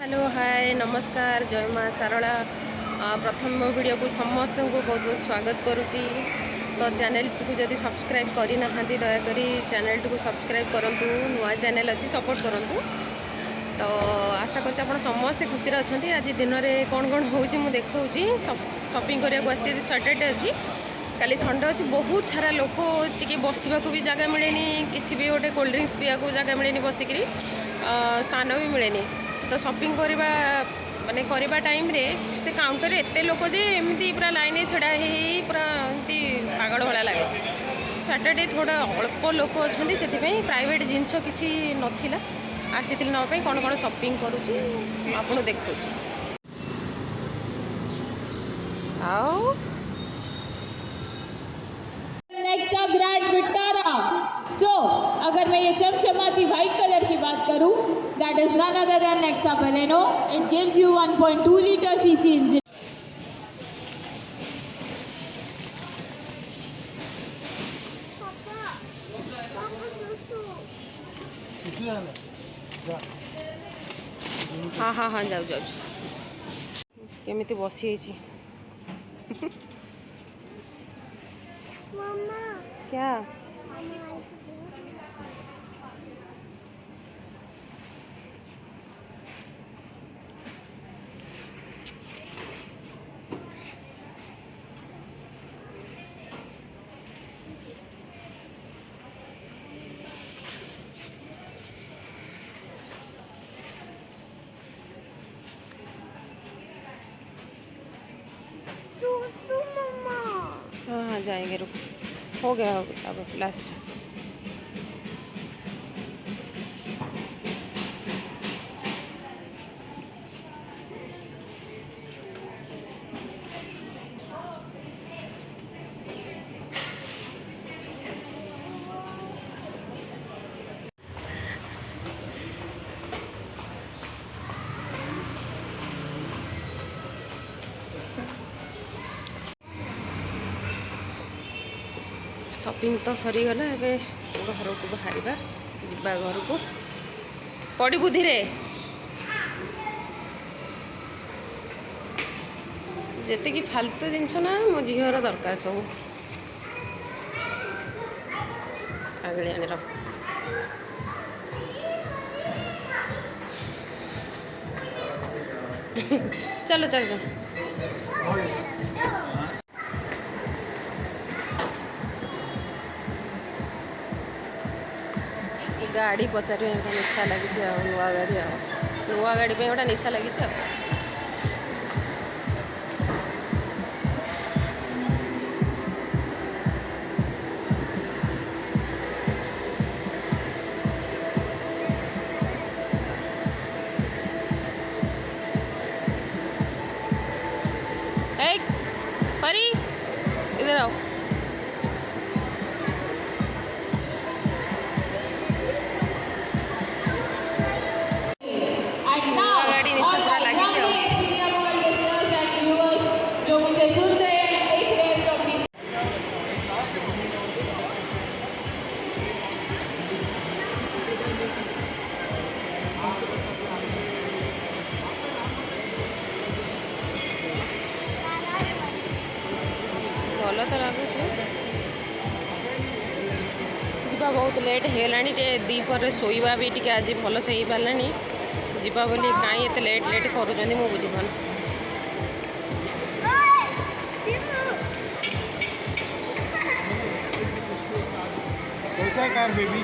Hello hi नमस्कार जय माँ सारला प्रथम मो वीडियो को समस्त को बहुत बहुत स्वागत करुच्ची। तो चैनल को जदि सब्सक्राइब करना दयाकोरी चैनल को सब्सक्राइब करूँ। नुआ चैनल अच्छी सपोर्ट करूँ। तो आशा कर समस्ते खुशी अच्छा। आज दिन में कौन कौन हो देखा शॉपिंग करने को सैटरडे अच्छी काली संडे अच्छी बहुत सारा लोक टी बसवा भी जगह मिले किसी भी गोटे कोल्ड ड्रिंक्स पीवा जगह मिले बसिक स्थान भी मिले। तो शॉपिंग करवा माने करवा टाइम रे से काउंटर एते लोक जे एमती पूरा लाइन छड़ा ही पूरा एमती पागल भाला लगे। सैटरडे थोड़ा अल्प लोक अच्छा से प्राइवेट जिनस किसी नाला आसी नापी कौन कौन शॉपिंग करुँची आपको देखुँ। आओ नेक्स्ट ग्रैंड विक्टारा। सो अगर मैं ये चमचमाती वाइट कलर की बात करूं, that is none other than Nexa Baleno. It gives you 1.2 litre CC engine. हाँ हाँ हाँ जाऊ जाऊ केमिति बसी क्या हाँ हाँ जाएंगे रुक हो गया अब लास्ट। शॉपिंग तो सरीगला ए घर को बाहर जा घर को पड़ी बुद्धि रे जी फालतू जिनस ना मो झीर दरकार सब आगे आने चलो चलो चलो गाड़ी पचार निशा लगी नुआ गाड़ी नुआ गाड़ी पे गोटा निशा लगी परी इधर आओ। भल तो लगुच जा बहुत लेट है दीपर शोवा भी टी आज भल से हो पारा जा बोली कहीं एत लेट लेट कर बुझीपार। कैसा है कार बेबी?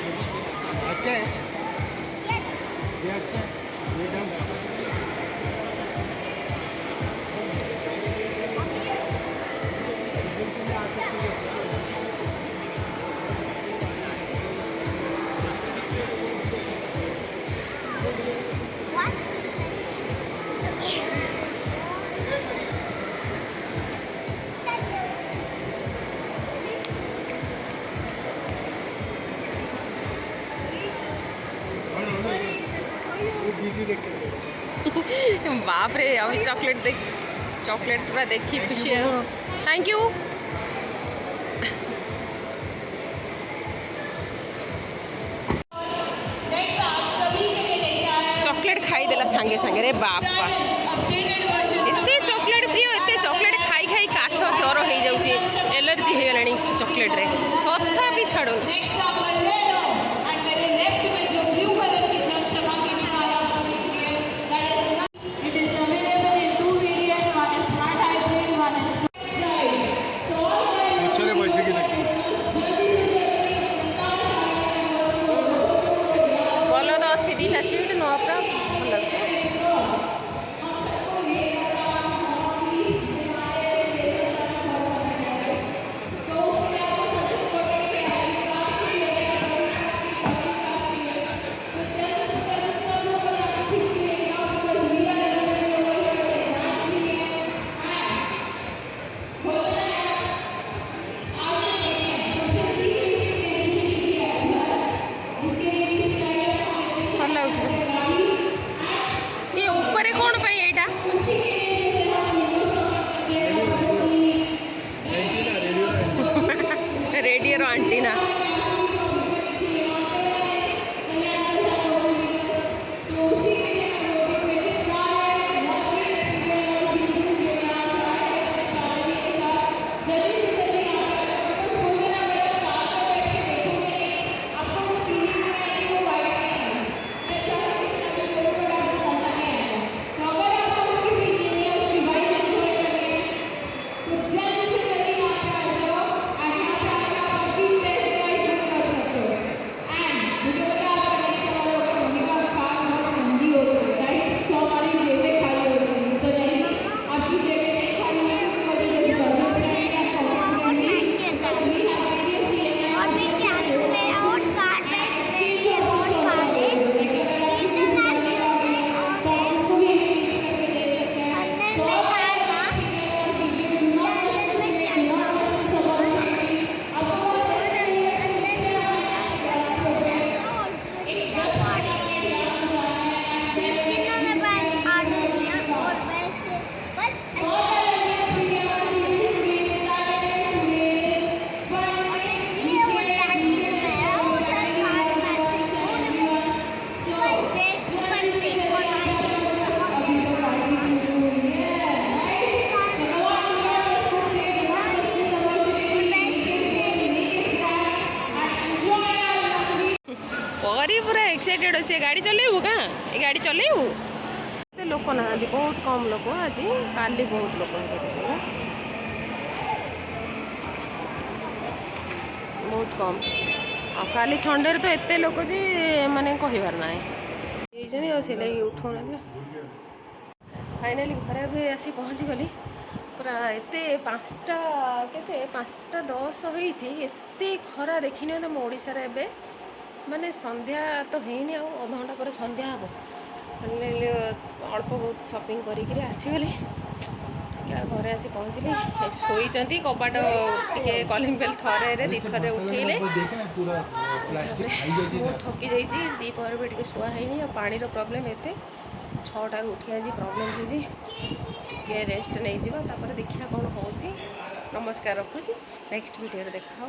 अच्छा है ये अच्छा है ये बाप रे अभी चॉकलेट पूरा देखी खुशी है। Thank you. चॉकलेट खाई देला सांगे सांगे अरे बापा एते चॉकलेट प्रिय एते चॉकलेट खाई खाई काश ज्वर हो जाउची एलर्जी हे गलानी चॉकलेट रे कथा भी छाड़ो नेक्स्ट आप बलेनो एंड मेरे लेफ्ट में जो ब्लू कलर की चमचमा के निकाला आपने that is it is available in two variant one is smart hybrid one is सो पछरे बसे की देखी बोलो तो अच्छी दी सीट नो अपना ये ऊपर कौन पाई एटा रेडियो आंटीना परी पूरा एक्साइटेड से गाड़ी चलेबू क्या ये गाड़ी चलेबू एते लोक ना बहुत कम लोक आज काली बहुत लोक बहुत कम आ काली संडे तो एते लोक जे माने कहिबार ना से लगे उठाऊना फाइनाली घर भी आसी पहुँची गली पूरा एते 5टा केते 5:10 होईची एते खरा देखिनी तुम ओडिसा रे एबे माने संध्या तो हैनी आ अध घंटा पर संध्या हम अल्प बहुत शॉपिंग करी आसीगली घरे आसी पहुँचली शोई कबाट टे कलिंग बेल थरे दी थरे उठेले बहुत थकी जाइए दीपहर भी टे शुआ है पानी प्रोब्लेम एत 6टार उठी आज प्रोब्लेम हो रेस्ट नहीं जापर देखिए कौन हो नमस्कार रखुची नेक्स्ट वीडियो देखा।